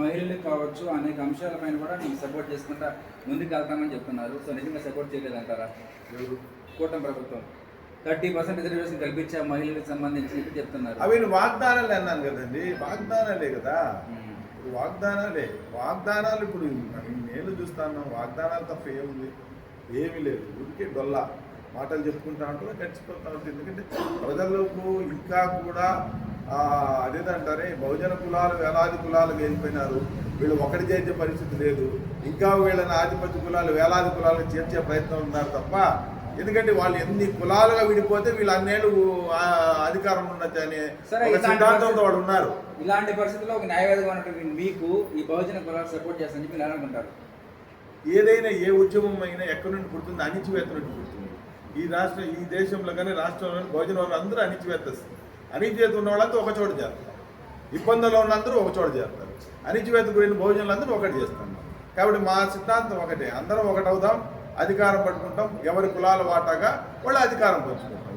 మహిళలకు కావచ్చు అనేక అంశాలపైన కూడా మీకు సపోర్ట్ చేసుకుంటా ముందుకు వెళ్తామని చెప్తున్నారు. సో నిజంగా సపోర్ట్ చేయలేదంటారా? ఎవరు? కూటమి ప్రభుత్వం 30% రిజర్వేషన్ కల్పించే మహిళలకు సంబంధించి చెప్తున్నారు. అవి వాగ్దానాలు అన్నాను కదండి, వాగ్దానాలే కదా. వాగ్దానాలు ఇప్పుడు నేను చూస్తాను, వాగ్దానాలు తప్ప ఏముంది? ఏమీ లేదు. ఊరికే డొల్లా మాటలు చెప్పుకుంటా ఉంటారు, గడిచిపోతూ ఉంటుంది. ఎందుకంటే ప్రజలకు ఇంకా కూడా అదేదంటారే బహుజన కులాలు వేలాది కులాలకు వెళ్ళిపోయినారు, వీళ్ళు ఒకటి చేర్చే పరిస్థితి లేదు. ఇంకా వీళ్ళని ఆధిపత్య కులాలు వేలాది కులాలకు చేర్చే ప్రయత్నం ఉన్నారు తప్ప, ఎందుకంటే వాళ్ళు ఎన్ని కులాలుగా విడిపోతే వీళ్ళు అన్నేళ్ళు అధికారం ఉండొచ్చు అనే సిద్ధాంతంతో వాళ్ళు ఉన్నారు. ఇలాంటి పరిస్థితుల్లో ఒక న్యాయవాదిగా ఉన్నటువంటి మీకు ఈ బహుజన కులాలు సపోర్ట్ చేస్తారని చెప్పి అనుకుంటారు. ఏదైనా ఏ ఉద్యమం అయినా ఎక్కడి నుండి పుడుతుంది? అణిచివేత నుండి పుడుతుంది. ఈ దేశంలో కానీ రాష్ట్రంలో బహుజన వాళ్ళు అందరూ అణిచివేత ఉన్న వాళ్ళంతా ఒక చోట చేస్తారు, ఇబ్బందుల్లో ఉన్నందరూ ఒక చోట చేస్తారు, అణిచివేత గురైన బహుజనులందరూ ఒకటి చేస్తాం. కాబట్టి మా సిద్ధాంతం ఒకటే, అందరం ఒకటవుదాం, అధికారం పట్టుకుంటాం, ఎవరి కులాల వాటాగా వాళ్ళు అధికారం పంచుకుంటాం.